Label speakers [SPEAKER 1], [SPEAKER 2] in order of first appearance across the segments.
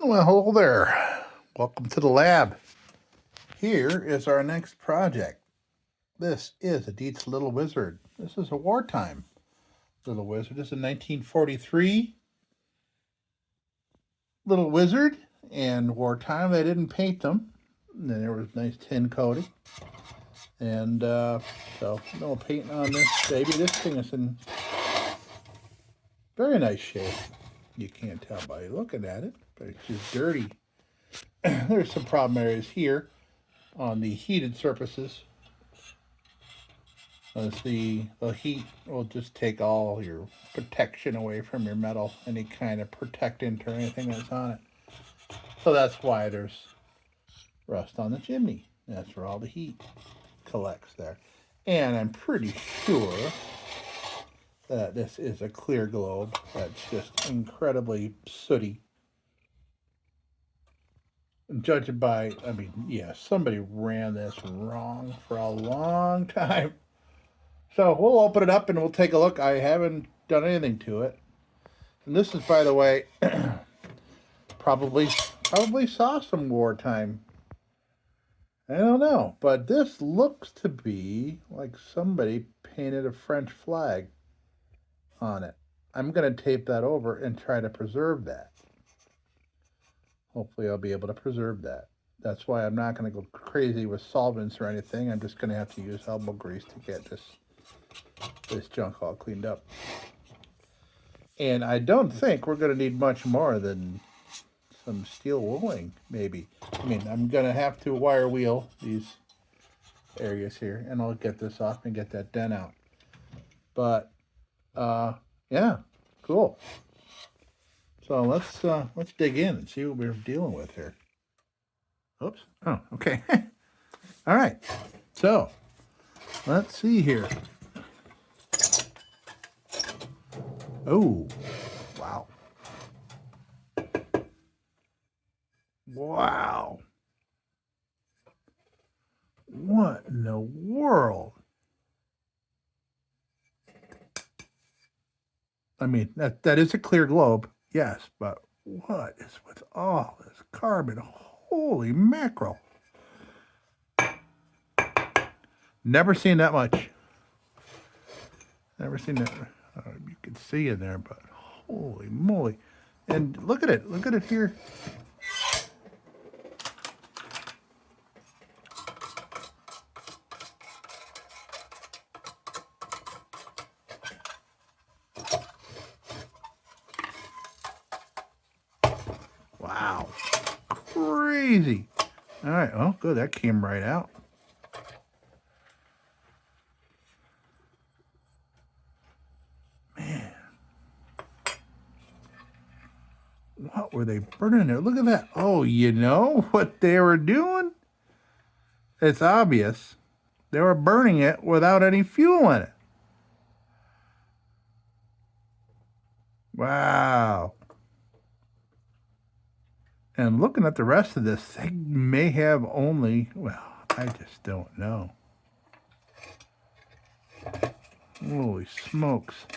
[SPEAKER 1] Well, hello there. Welcome to the lab. Here is our next project. This is a Dietz Little Wizard. This is a wartime Little Wizard. This is a 1943 Little Wizard. And wartime, they didn't paint them. And then there was nice tin coating. And so, no painting on this baby. This thing is in very nice shape. You can't tell by looking at it, but it's just dirty. There's some problem areas here on the heated surfaces, as the heat will just take all your protection away from your metal, any kind of protectant or anything that's on it. So that's why there's rust on the chimney. That's where all the heat collects there. And I'm pretty sure that this is a clear globe that's just incredibly sooty. Judging by, yeah, somebody ran this wrong for a long time. So we'll open it up and we'll take a look. I haven't done anything to it. And this is, by the way, probably saw some wartime. I don't know, but this looks to be like somebody painted a French flag on it. I'm going to tape that over and try to preserve that. Hopefully I'll be able to preserve that. That's why I'm not going to go crazy with solvents or anything. I'm just going to have to use elbow grease to get this junk all cleaned up. And I don't think we're going to need much more than some steel wooling, maybe. I'm going to have to wire wheel these areas here, and I'll get this off and get that dent out. But, yeah, cool. So let's dig in and see what we're dealing with here. Oops. Oh, okay. All right. So let's see here. Oh, wow. Wow. What in the world? That is a clear globe, yes, but what is with all this carbon? Holy mackerel. Never seen that much. Never seen that. You can see in there, but holy moly. And look at it. Look at it here. Wow. Crazy. All right. Oh, good. That came right out. Man. What were they burning there? Look at that. Oh, you know what they were doing? It's obvious. They were burning it without any fuel in it. Wow. And looking at the rest of this, they may have only, well, I just don't know. Holy smokes.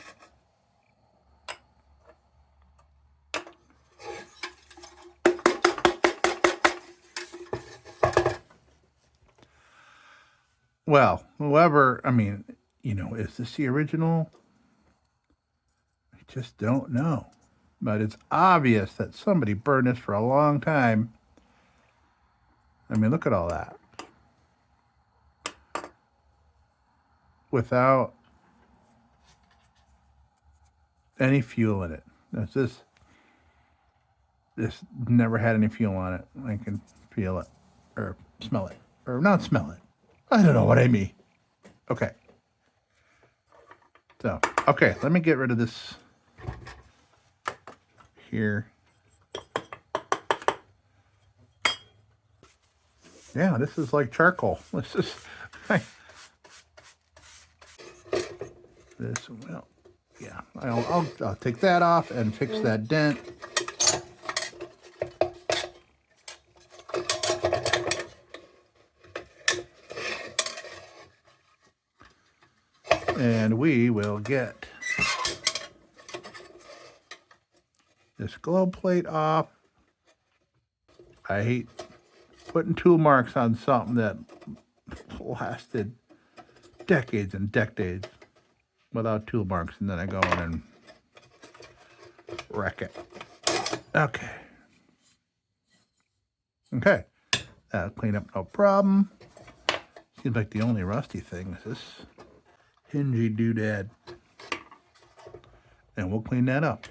[SPEAKER 1] Well, whoever, is this the original? I just don't know. But it's obvious that somebody burned this for a long time. Look at all that. Without any fuel in it. This never had any fuel on it. I can feel it, or smell it, or not smell it. I don't know what I mean. Okay. So, okay, let me get rid of this here. Yeah, this is like charcoal. This is this. Well, yeah. I'll take that off and fix that dent. And we will get this globe plate off. I hate putting tool marks on something that lasted decades and decades without tool marks, and then I go in and wreck it. Okay. Okay. That'll clean up no problem. Seems like the only rusty thing is this hingy doodad. And we'll clean that up.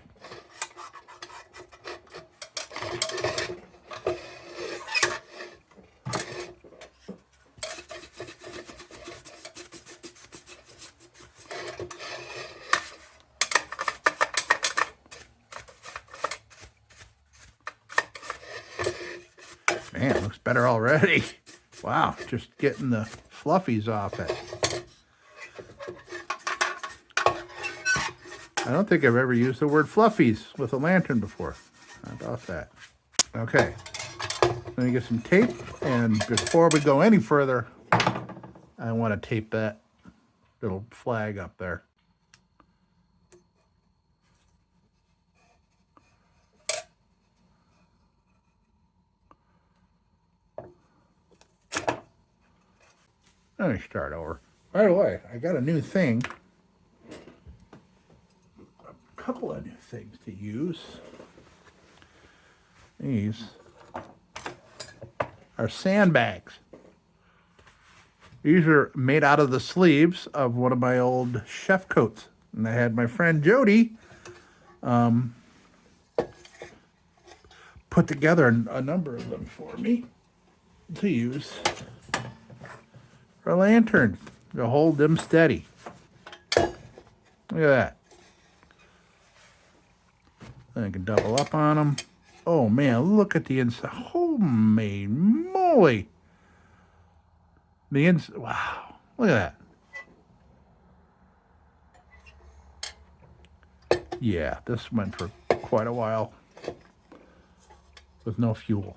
[SPEAKER 1] Man, it looks better already. Wow, just getting the fluffies off it. I don't think I've ever used the word fluffies with a lantern before. How about that? Okay, let me get some tape, and before we go any further, I want to tape that little flag up there. Let me start over. By the way, I got a new thing. A couple of new things to use. These are sandbags. These are made out of the sleeves of one of my old chef coats. And I had my friend Jody put together a number of them for me to use for lanterns to hold them steady. Look at that. Then I can double up on them. Oh man, look at the inside. Holy moly. The inside, wow, look at that. Yeah, this went for quite a while with no fuel.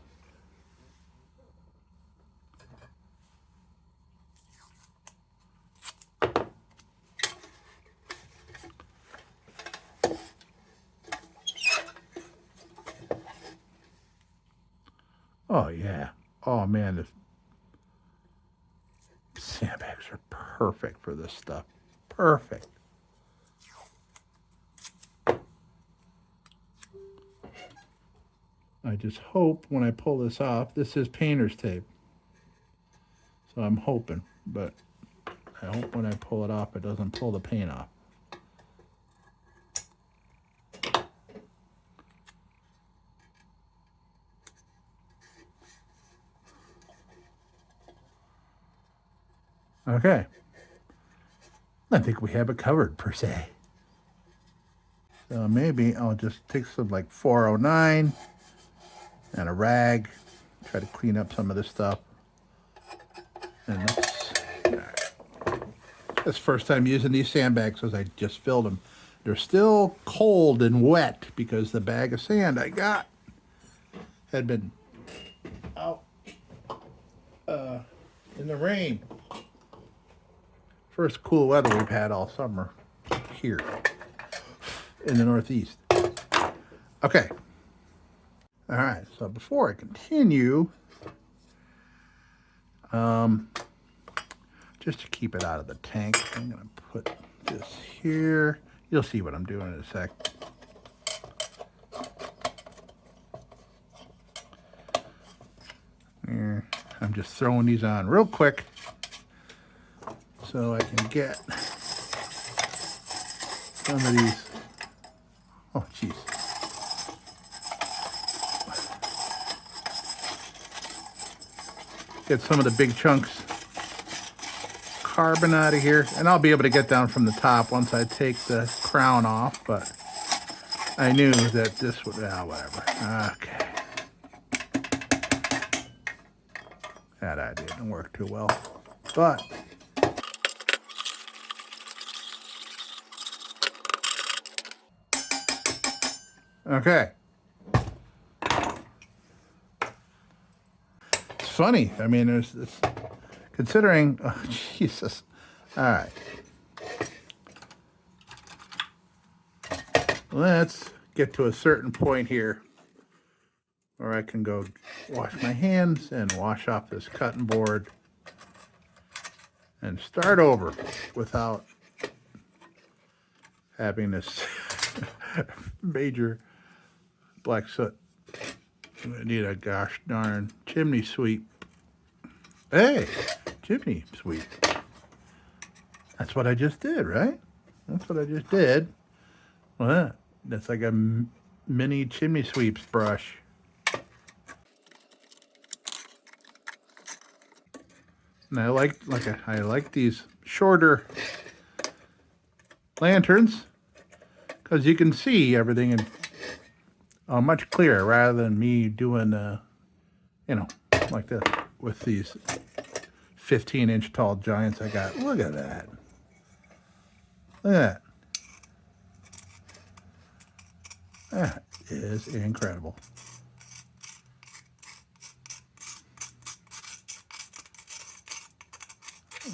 [SPEAKER 1] Oh yeah. Oh man, the sandbags are perfect for this stuff. Perfect. I just hope when I pull this off, this is painter's tape. So I'm hoping, but I hope when I pull it off, it doesn't pull the paint off. Okay. I think we have it covered, per se. So maybe I'll just take some like 409 and a rag, try to clean up some of this stuff. And that's first time using these sandbags because I just filled them. They're still cold and wet because the bag of sand I got had been out in the rain. First cool weather we've had all summer here in the Northeast. Okay. All right, so before I continue, just to keep it out of the tank, I'm gonna put this here. You'll see what I'm doing in a sec. Here, I'm just throwing these on real quick so I can get some of these. Oh, jeez. Get some of the big chunks carbon out of here, and I'll be able to get down from the top once I take the crown off, but I knew that this would, whatever. Okay. That idea didn't work too well, but okay. It's funny. I mean, it's considering, oh, Jesus. All right. Let's get to a certain point here or I can go wash my hands and wash off this cutting board and start over without having this major black soot. I need a gosh darn chimney sweep. Hey, chimney sweep. That's what I just did, right? That's what I just did. Well, that's like a mini chimney sweeps brush. And I like these shorter lanterns because you can see everything in much clearer rather than me doing like this with these 15-inch tall giants I got. Look at that. Look at that. That is incredible.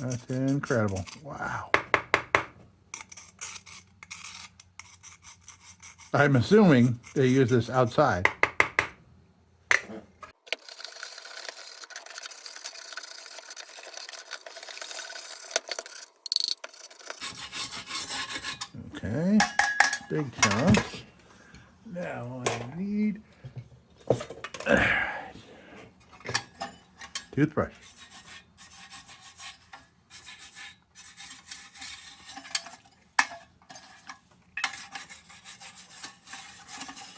[SPEAKER 1] That's incredible. Wow. I'm assuming they use this outside. Okay, big chunks. Now I need toothbrush.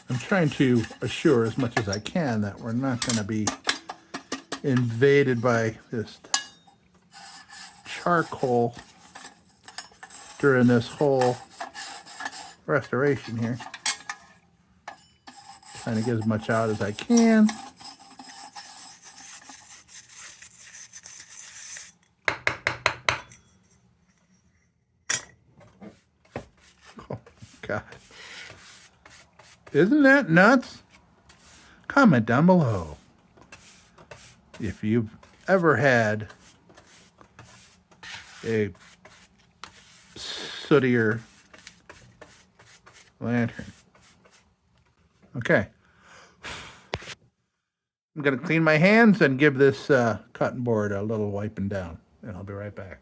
[SPEAKER 1] I'm trying to assure as much as I can that we're not going to be invaded by this charcoal during this whole restoration here. Trying to get as much out as I can. Oh, God. Isn't that nuts? Comment down below if you've ever had a sootier lantern. Okay. I'm going to clean my hands and give this cutting board a little wiping down, and I'll be right back.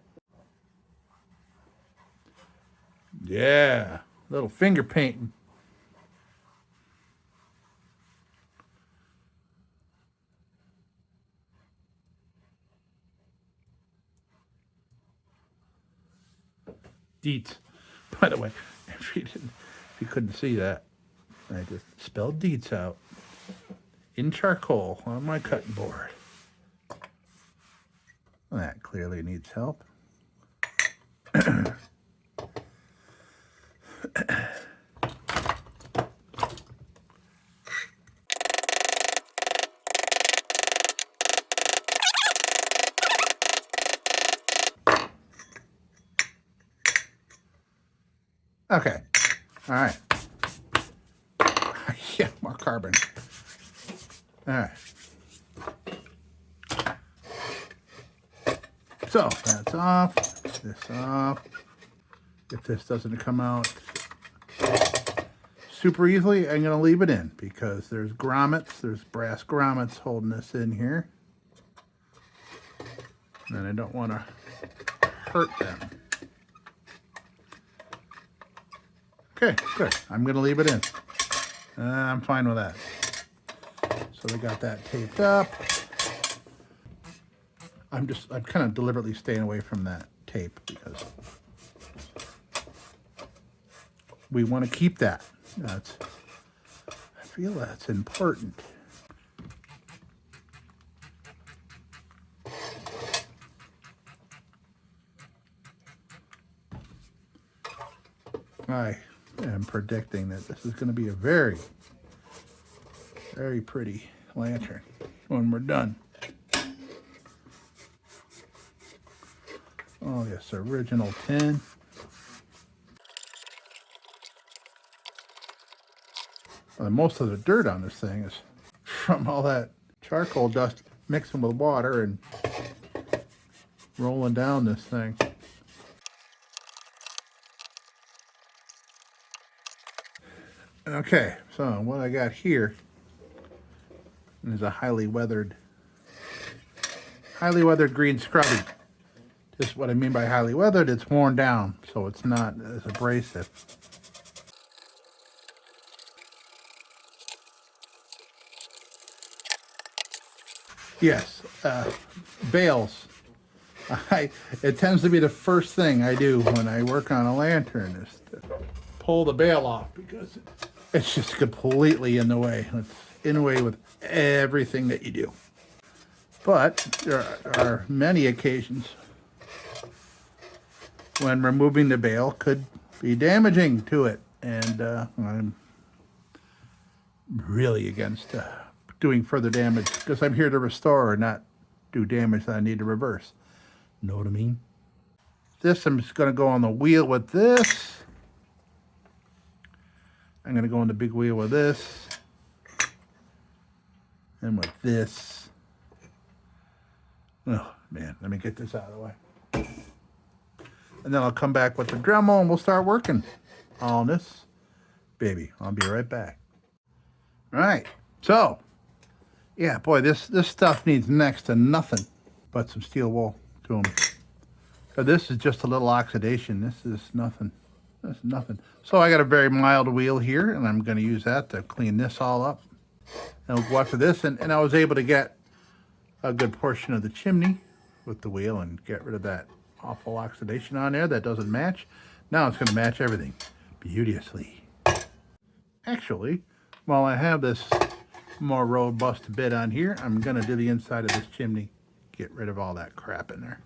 [SPEAKER 1] Yeah, little finger painting. Deets. By the way, if you couldn't see that, I just spelled deets out in charcoal on my cutting board. That clearly needs help. Okay. All right. Yeah, more carbon. All right. So that's off. This off. If this doesn't come out super easily, I'm going to leave it in because there's grommets, there's brass grommets holding this in here. And I don't want to hurt them. Okay, good. I'm going to leave it in. I'm fine with that. So they got that taped up. I'm kind of deliberately staying away from that tape because we want to keep that. I feel that's important. I am predicting that this is going to be a very, very pretty lantern when we're done. Oh yes, original tin. Most of the dirt on this thing is from all that charcoal dust mixing with water and rolling down this thing. Okay, so what I got here There's a highly weathered green scrubby. Just what I mean by highly weathered, it's worn down, so it's not as abrasive. Yes, bales. It tends to be the first thing I do when I work on a lantern is to pull the bale off because it's just completely in the way. It's in the way with everything that you do. But there are many occasions when removing the bale could be damaging to it, and I'm really against doing further damage because I'm here to restore, not do damage that I need to reverse. Know what I mean? This, I'm just going to go on the wheel with this. I'm going to go on the big wheel with this. And with this. Oh, man. Let me get this out of the way. And then I'll come back with the Dremel and we'll start working on this baby. I'll be right back. All right. So, yeah, boy, this stuff needs next to nothing but some steel wool to them. But this is just a little oxidation. This is nothing. That's nothing. So I got a very mild wheel here, and I'm going to use that to clean this all up. And we'll go after this, and I was able to get a good portion of the chimney with the wheel and get rid of that awful oxidation on there that doesn't match. Now it's going to match everything beauteously. Actually, while I have this more robust bit on here, I'm going to do the inside of this chimney. Get rid of all that crap in there.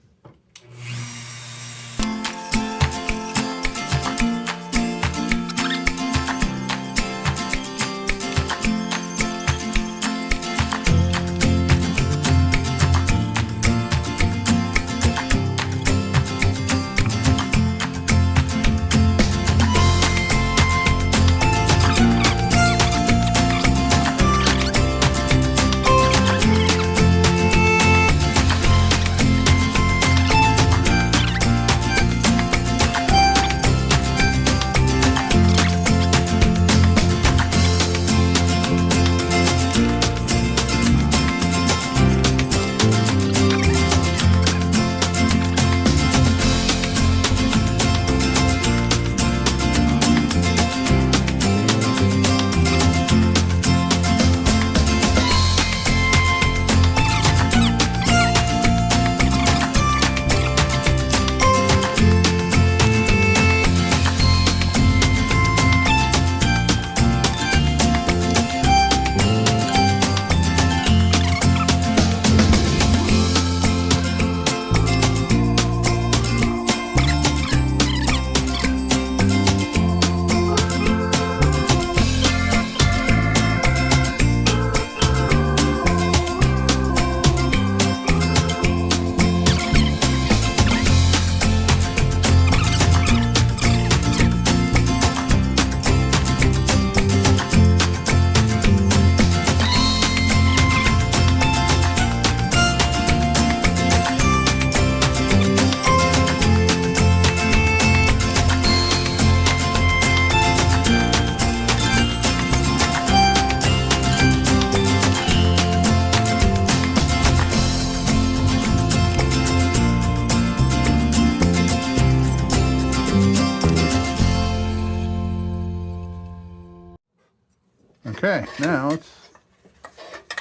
[SPEAKER 1] Okay, now let's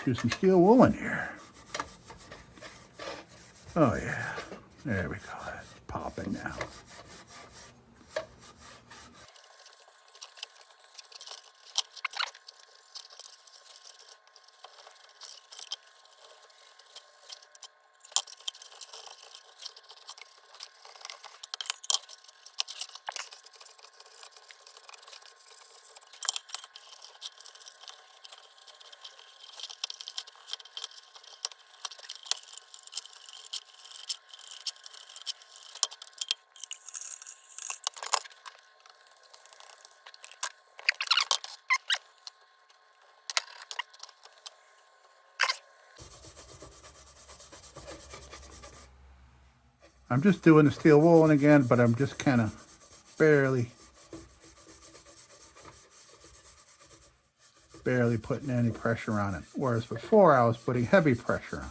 [SPEAKER 1] do some steel wool in here. Oh yeah, there we go, that's popping now. I'm just doing the steel woolen again, but I'm just kind of barely barely putting any pressure on it. Whereas before I was putting heavy pressure on it.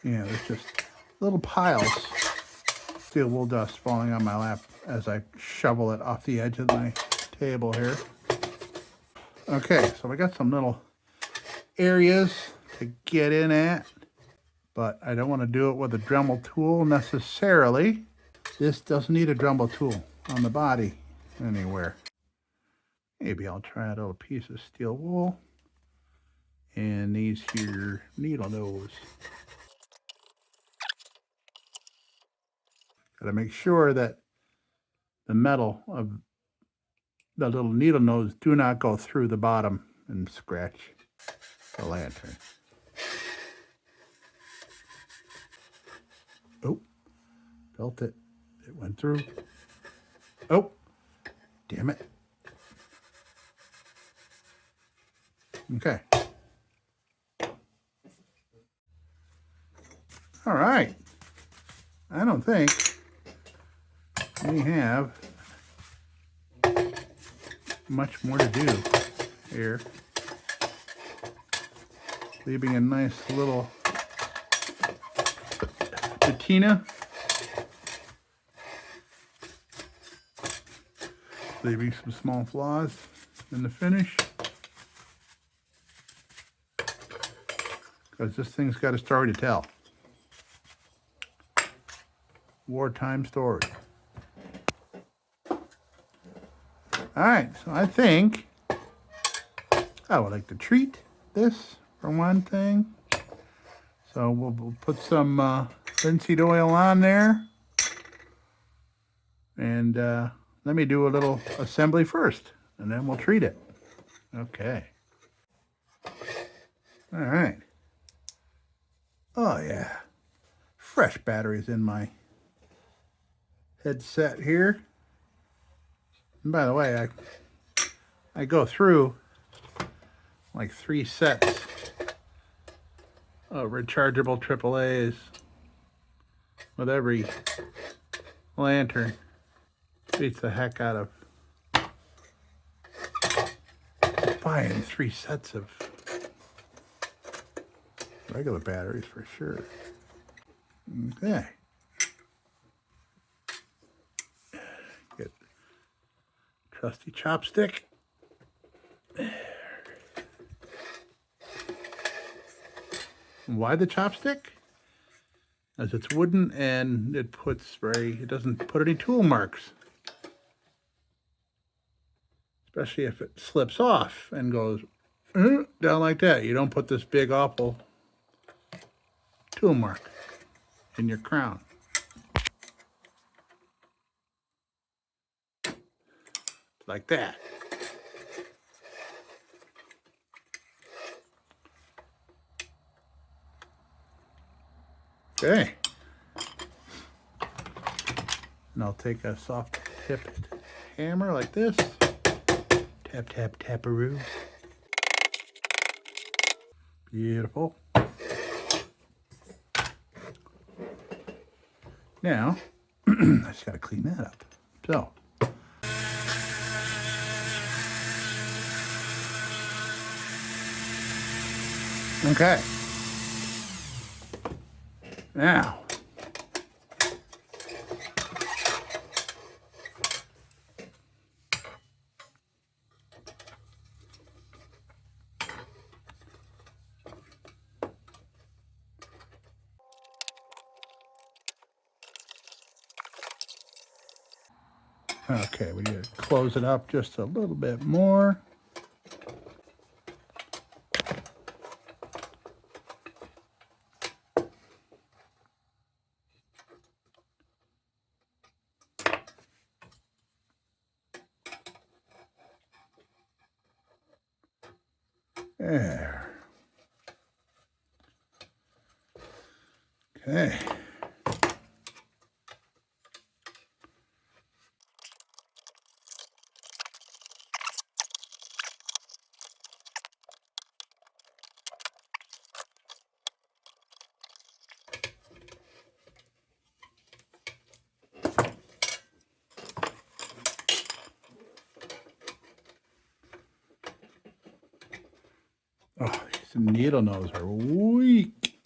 [SPEAKER 1] Yeah, there's just little piles of steel wool dust falling on my lap as I shovel it off the edge of my table here. Okay, so I got some little areas to get in at, but I don't want to do it with a Dremel tool necessarily. This doesn't need a Dremel tool on the body anywhere. Maybe I'll try a little piece of steel wool and these here needle nose. Got to make sure that the metal of the little needle nose do not go through the bottom and scratch the lantern. Oh, felt it. It went through. Oh, damn it. Okay. All right. I don't think we have much more to do here. Leaving a nice little patina. Leaving some small flaws in the finish. Because this thing's got a story to tell. Wartime story. All right, so I think I would like to treat this for one thing. So we'll put some linseed oil on there. And let me do a little assembly first, and then we'll treat it. Okay. All right. Oh, yeah. Fresh batteries in my headset here. And by the way, I go through like 3 sets of rechargeable AAAs with every lantern. Beats the heck out of buying 3 sets of regular batteries for sure. Okay. Get trusty chopstick. Why the chopstick? As it's wooden and it doesn't put any tool marks. Especially if it slips off and goes down like that. You don't put this big awful tool mark in your crown. Like that. Okay. And I'll take a soft tipped hammer like this. Tap, tap, taparoo. Beautiful. Now, I just got to clean that up. So. Okay. Now. Okay, we need to close it up just a little bit more. There. Okay. needle nose are weak.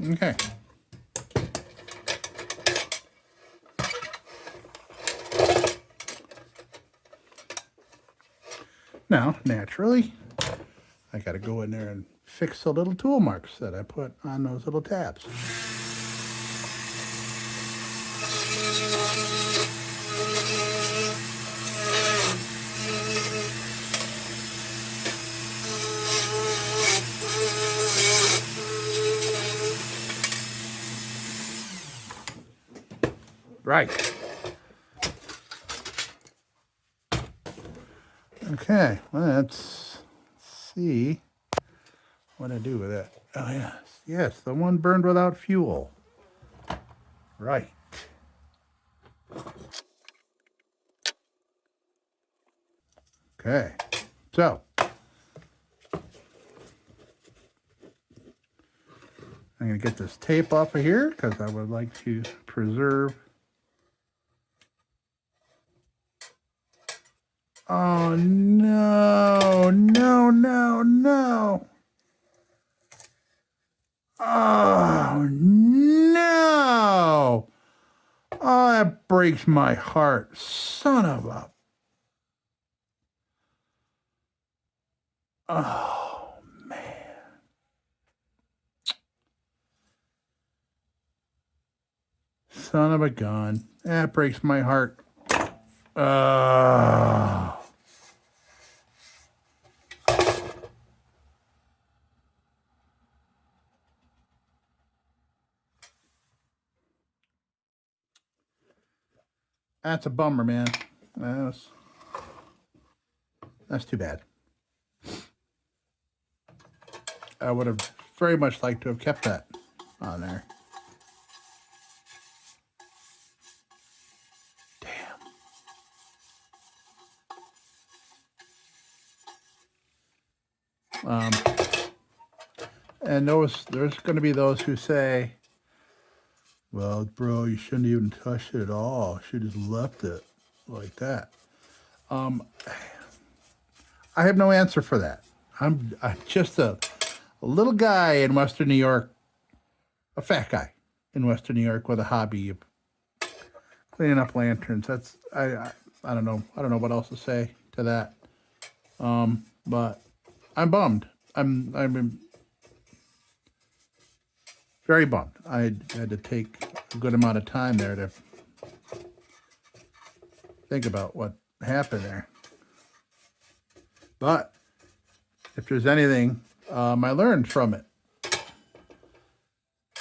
[SPEAKER 1] Okay. Now, naturally, I got to go in there and fix the little tool marks that I put on those little tabs. Right. Okay, let's see what I do with it. Oh, yes. Yes, the one burned without fuel. Right. Okay, so I'm going to get this tape off of here because I would like to preserve. Oh, no, no, no, no. Oh, no. Oh, that breaks my heart. Son of a. Oh, man. Son of a gun. That breaks my heart. That's a bummer, man. That's too bad. I would have very much liked to have kept that on there. Damn. And there's going to be those who say, well, bro, you shouldn't even touch it at all. You should have just left it like that. I have no answer for that. I'm just a little guy in Western New York, a fat guy in Western New York with a hobby of cleaning up lanterns. That's I don't know. I don't know what else to say to that. But I'm bummed. I'm very bummed. I had to take a good amount of time there to think about what happened there. But if there's anything I learned from it,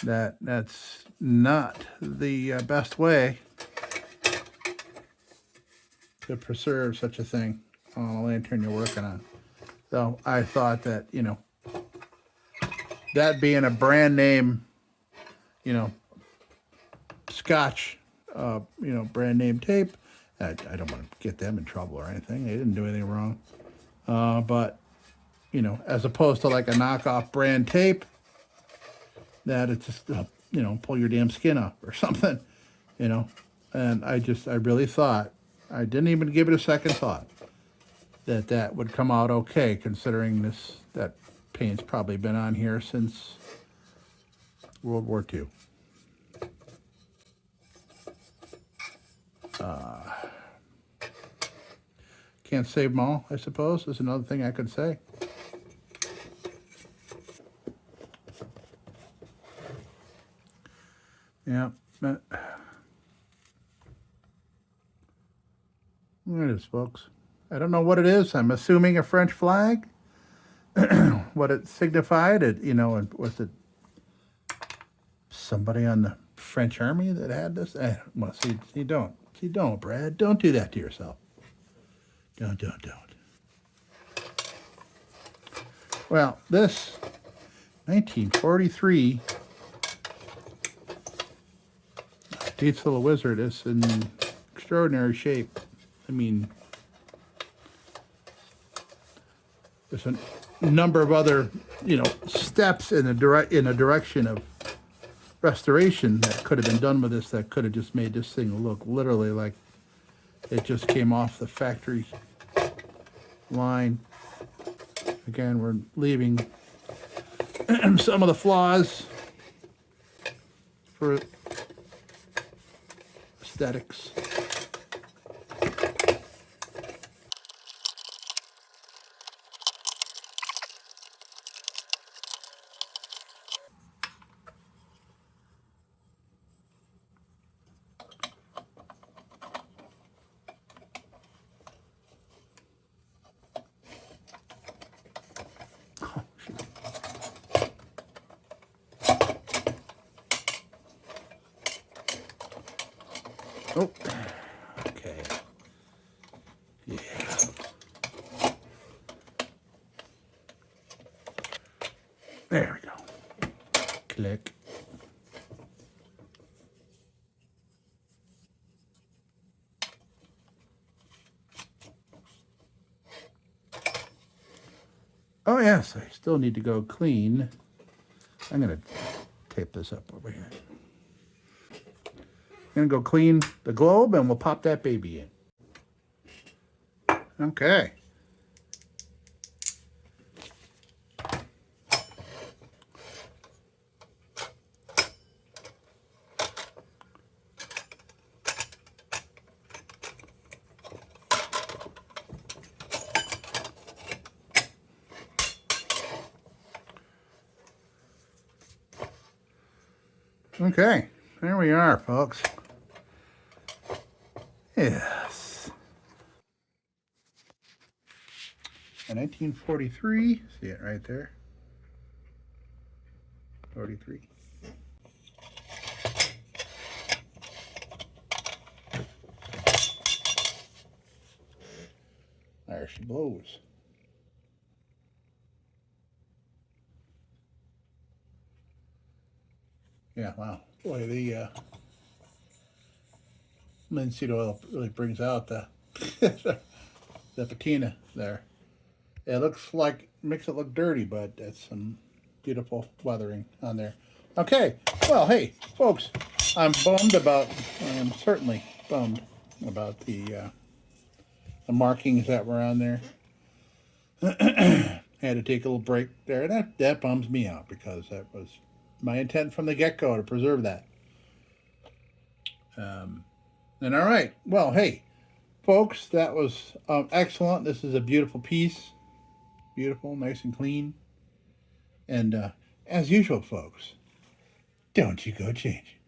[SPEAKER 1] that's not the best way to preserve such a thing on a lantern you're working on. So I thought that, that being a brand name, Scotch, brand name tape, I don't want to get them in trouble or anything. They didn't do anything wrong. But, as opposed to like a knockoff brand tape, that it's just, pull your damn skin up or something, And I really thought, I didn't even give it a second thought, that would come out okay, considering that paint's probably been on here since World War II. Can't save them all, I suppose, is another thing I could say. Yeah. There it is, folks. I don't know what it is. I'm assuming a French flag. What it signified, and was it somebody on the French army that had this? Well, see, don't, Brad. Don't do that to yourself. Don't. Well, this 1943 Pete's Little Wizard is in extraordinary shape. I mean, there's a number of other, steps in a direction of restoration that could have been done with this, that could have just made this thing look literally like it just came off the factory line. Again, we're leaving some of the flaws for aesthetics. Oh, shoot. Oh, okay. Yeah. There we go. Click. Oh yes, I still need to go clean. I'm gonna tape this up over here. I'm gonna go clean the globe and we'll pop that baby in. Okay. Okay, there we are, folks. Yes. A 1943, see it right there? 43. There she blows. Yeah, wow. Boy, the linseed oil really brings out the the patina there. It looks like, makes it look dirty, but that's some beautiful weathering on there. Okay, well, hey, folks, I am certainly bummed about the markings that were on there. Had to take a little break there. That bums me out because that was my intent from the get-go to preserve that. And all right, well, hey, folks, that was excellent. This is a beautiful piece. Beautiful, nice and clean. And as usual, folks, don't you go change.